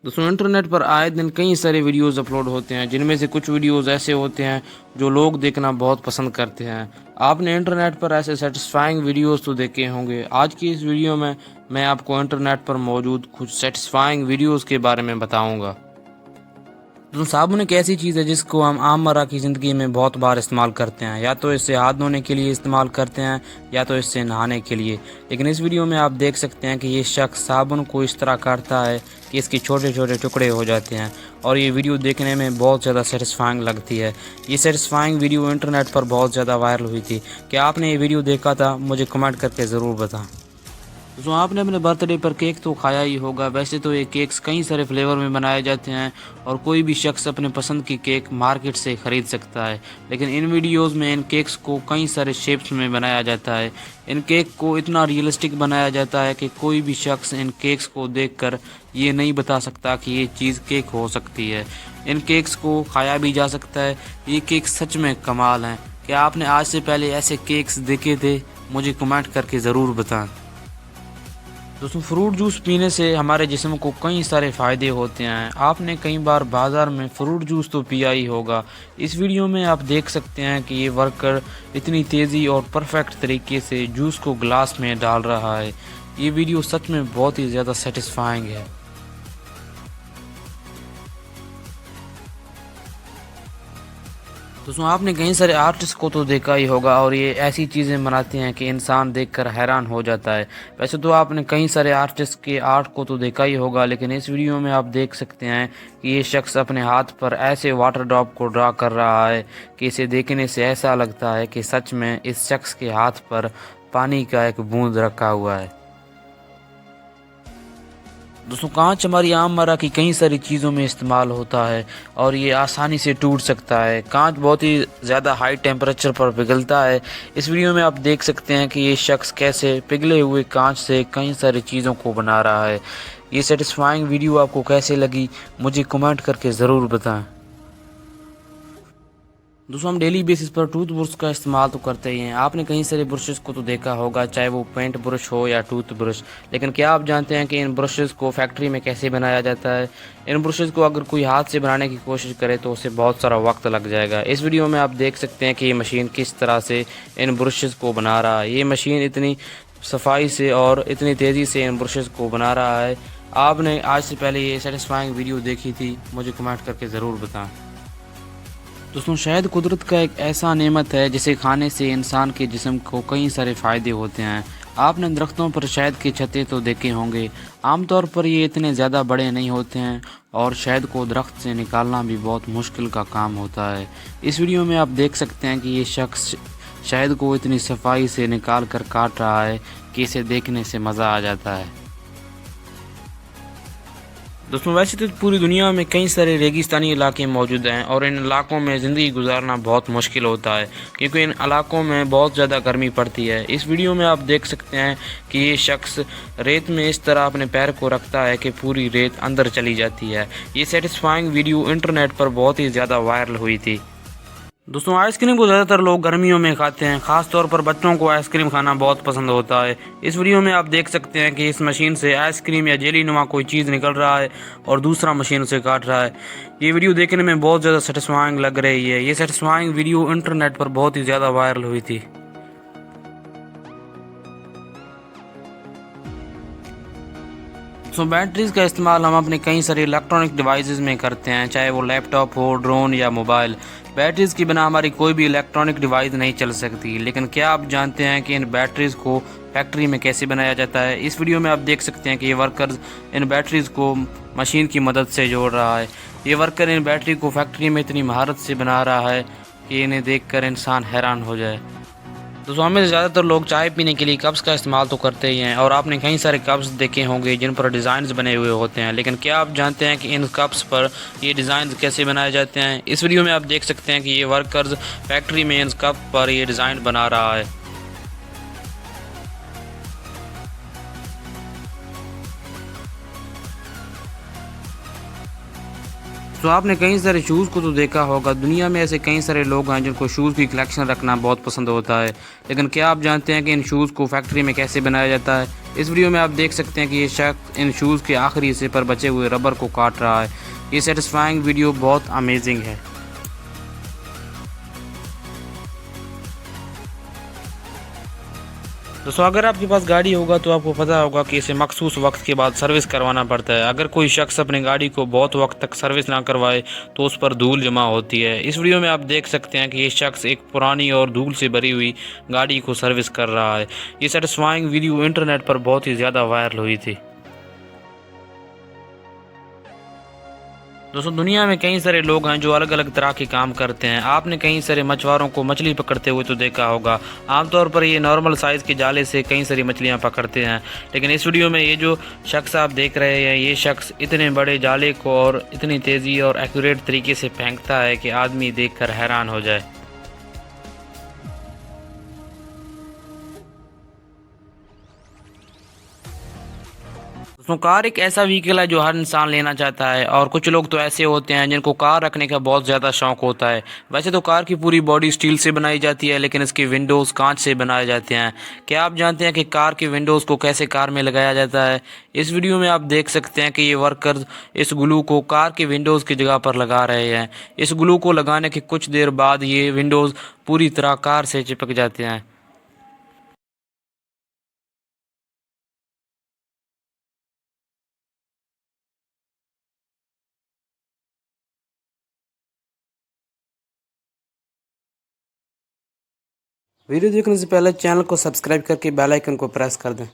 दोस्तों इंटरनेट पर आए दिन कई सारे वीडियोस अपलोड होते हैं, जिनमें से कुछ वीडियोस ऐसे होते हैं जो लोग देखना बहुत पसंद करते हैं। आपने इंटरनेट पर ऐसे सेटिस्फाइंग वीडियोस तो देखे होंगे। आज की इस वीडियो में मैं आपको इंटरनेट पर मौजूद कुछ सेटिस्फाइंग वीडियोस के बारे में बताऊंगा। तो साबुन एक ऐसी चीज़ है जिसको हम आममर्रा की ज़िंदगी में बहुत बार इस्तेमाल करते हैं। या तो इससे हाथ धोने के लिए इस्तेमाल करते हैं या तो इससे नहाने के लिए। लेकिन इस वीडियो में आप देख सकते हैं कि ये शख्स साबुन को इस तरह काटता है कि इसके छोटे छोटे टुकड़े हो जाते हैं, और ये वीडियो देखने में बहुत ज़्यादा सेटिस्फाइंग लगती है। ये सेटिस्फाइंग वीडियो इंटरनेट पर बहुत ज़्यादा वायरल हुई थी। क्या आपने ये वीडियो देखा था? मुझे कमेंट करके ज़रूर बताएं। तो आपने अपने बर्थडे पर केक तो खाया ही होगा। वैसे तो ये केक्स कई सारे फ्लेवर में बनाए जाते हैं और कोई भी शख्स अपने पसंद की केक मार्केट से ख़रीद सकता है। लेकिन इन वीडियोस में इन केक्स को कई सारे शेप्स में बनाया जाता है। इन केक को इतना रियलिस्टिक बनाया जाता है कि कोई भी शख्स इन केक्स को देखकर ये नहीं बता सकता कि ये चीज़ केक हो सकती है। इन केक्स को खाया भी जा सकता है। ये केक सच में कमाल हैं। क्या आपने आज से पहले ऐसे केक्स देखे थे? मुझे कमेंट करके ज़रूर बताएं। दोस्तों फ्रूट जूस पीने से हमारे जिस्म को कई सारे फ़ायदे होते हैं। आपने कई बार बाज़ार में फ़्रूट जूस तो पिया ही होगा। इस वीडियो में आप देख सकते हैं कि ये वर्कर इतनी तेज़ी और परफेक्ट तरीके से जूस को ग्लास में डाल रहा है। ये वीडियो सच में बहुत ही ज़्यादा सेटिस्फाइंग है। दोस्तों आपने कई सारे आर्टिस्ट को तो देखा ही होगा, और ये ऐसी चीज़ें बनाते हैं कि इंसान देखकर हैरान हो जाता है। वैसे तो आपने कई सारे आर्टिस्ट के आर्ट को तो देखा ही होगा, लेकिन इस वीडियो में आप देख सकते हैं कि ये शख्स अपने हाथ पर ऐसे वाटर ड्रॉप को ड्रा कर रहा है कि इसे देखने से ऐसा लगता है कि सच में इस शख्स के हाथ पर पानी का एक बूंद रखा हुआ है। दोस्तों कांच हमारी आममर्रा की कई सारी चीज़ों में इस्तेमाल होता है और ये आसानी से टूट सकता है। कांच बहुत ही ज़्यादा हाई टेम्परेचर पर पिघलता है। इस वीडियो में आप देख सकते हैं कि ये शख्स कैसे पिघले हुए कांच से कई सारी चीज़ों को बना रहा है। ये सेटिस्फाइंग वीडियो आपको कैसे लगी? मुझे कमेंट करके ज़रूर बताएं। दोस्तों हम डेली बेसिस पर टूथ ब्रश का इस्तेमाल तो करते ही हैं। आपने कई सारे ब्रशेस को तो देखा होगा, चाहे वो पेंट ब्रश हो या टूथ ब्रश। लेकिन क्या आप जानते हैं कि इन ब्रशेस को फैक्ट्री में कैसे बनाया जाता है? इन ब्रशेस को अगर कोई हाथ से बनाने की कोशिश करे तो उसे बहुत सारा वक्त लग जाएगा। इस वीडियो में आप देख सकते हैं कि ये मशीन किस तरह से इन ब्रशेस को बना रहा है। ये मशीन इतनी सफाई से और इतनी तेज़ी से इन ब्रशेस को बना रहा है। आपने आज से पहले ये सेटिस्फाइंग वीडियो देखी थी? मुझे कमेंट करके ज़रूर बताएं। दोस्तों शहद कुदरत का एक ऐसा नेमत है जिसे खाने से इंसान के जिस्म को कई सारे फ़ायदे होते हैं। आपने दरख्तों पर शहद के छत्ते तो देखे होंगे। आमतौर पर ये इतने ज़्यादा बड़े नहीं होते हैं और शहद को दरख्त से निकालना भी बहुत मुश्किल का काम होता है। इस वीडियो में आप देख सकते हैं कि ये शख्स शहद को इतनी सफाई से निकाल कर काट रहा है कि इसे देखने से मज़ा आ जाता है। दोस्तों वैसे तो पूरी दुनिया में कई सारे रेगिस्तानी इलाके मौजूद हैं और इन इलाकों में ज़िंदगी गुजारना बहुत मुश्किल होता है, क्योंकि इन इलाकों में बहुत ज़्यादा गर्मी पड़ती है। इस वीडियो में आप देख सकते हैं कि ये शख्स रेत में इस तरह अपने पैर को रखता है कि पूरी रेत अंदर चली जाती है। ये सेटिस्फाइंग वीडियो इंटरनेट पर बहुत ही ज़्यादा वायरल हुई थी। दोस्तों आइसक्रीम को ज़्यादातर लोग गर्मियों में खाते हैं। ख़ास तौर पर बच्चों को आइसक्रीम खाना बहुत पसंद होता है। इस वीडियो में आप देख सकते हैं कि इस मशीन से आइसक्रीम या जेली नुमा कोई चीज़ निकल रहा है और दूसरा मशीन उसे काट रहा है। ये वीडियो देखने में बहुत ज़्यादा सेटिस्फाइंग लग रही है। ये सेटिस्फाइंग वीडियो इंटरनेट पर बहुत ही ज़्यादा वायरल हुई थी। बैटरीज़ का इस्तेमाल हम अपने कई सारे इलेक्ट्रॉनिक डिवाइसेस में करते हैं, चाहे वो लैपटॉप हो, ड्रोन या मोबाइल। बैटरीज़ के बिना हमारी कोई भी इलेक्ट्रॉनिक डिवाइस नहीं चल सकती। लेकिन क्या आप जानते हैं कि इन बैटरीज़ को फैक्ट्री में कैसे बनाया जाता है? इस वीडियो में आप देख सकते हैं कि ये वर्कर्स इन बैटरीज़ को मशीन की मदद से जोड़ रहा है। ये वर्कर इन बैटरी को फैक्ट्री में इतनी महारत से बना रहा है कि इन्हें देखकर इंसान हैरान हो जाए। दोस्तों हमें ज़्यादातर लोग चाय पीने के लिए कप्स का इस्तेमाल तो करते ही हैं, और आपने कई सारे कप्स देखे होंगे जिन पर डिज़ाइंस बने हुए होते हैं। लेकिन क्या आप जानते हैं कि इन कप्स पर ये डिज़ाइंस कैसे बनाए जाते हैं? इस वीडियो में आप देख सकते हैं कि ये वर्कर्स फैक्ट्री में इन कप पर ये डिज़ाइन बना रहा है। तो आपने कई सारे शूज़ को तो देखा होगा। दुनिया में ऐसे कई सारे लोग हैं जिनको शूज़ की कलेक्शन रखना बहुत पसंद होता है। लेकिन क्या आप जानते हैं कि इन शूज़ को फैक्ट्री में कैसे बनाया जाता है? इस वीडियो में आप देख सकते हैं कि ये शख्स इन शूज़ के आखिरी हिस्से पर बचे हुए रबर को काट रहा है। ये सेटिस्फाइंग वीडियो बहुत अमेजिंग है। दोस्तों अगर आपके पास गाड़ी होगा तो आपको पता होगा कि इसे मखसूस वक्त के बाद सर्विस करवाना पड़ता है। अगर कोई शख्स अपनी गाड़ी को बहुत वक्त तक सर्विस ना करवाए तो उस पर धूल जमा होती है। इस वीडियो में आप देख सकते हैं कि ये शख्स एक पुरानी और धूल से भरी हुई गाड़ी को सर्विस कर रहा है। ये सेटिस्फाइंग वीडियो इंटरनेट पर बहुत ही ज़्यादा वायरल हुई थी। दोस्तों दुनिया में कई सारे लोग हैं जो अलग अलग तरह के काम करते हैं। आपने कई सारे मछुआरों को मछली पकड़ते हुए तो देखा होगा। आमतौर पर ये नॉर्मल साइज़ के जाले से कई सारी मछलियां पकड़ते हैं, लेकिन इस वीडियो में ये जो शख्स आप देख रहे हैं, ये शख्स इतने बड़े जाले को और इतनी तेज़ी और एक्यूरेट तरीके से फेंकता है कि आदमी देखकर हैरान हो जाए। दोस्तों कार एक ऐसा व्हीकल है जो हर इंसान लेना चाहता है, और कुछ लोग तो ऐसे होते हैं जिनको कार रखने का बहुत ज़्यादा शौक होता है। वैसे तो कार की पूरी बॉडी स्टील से बनाई जाती है, लेकिन इसके विंडोज़ कांच से बनाए जाते हैं। क्या आप जानते हैं कि कार के विंडोज़ को कैसे कार में लगाया जाता है? इस वीडियो में आप देख सकते हैं कि ये वर्कर्स इस ग्लू को कार के विंडोज़ की जगह पर लगा रहे हैं। इस ग्लू को लगाने के कुछ देर बाद ये विंडोज़ पूरी तरह कार से चिपक जाते हैं। वीडियो देखने से पहले चैनल को सब्सक्राइब करके बेल आइकन को प्रेस कर दें।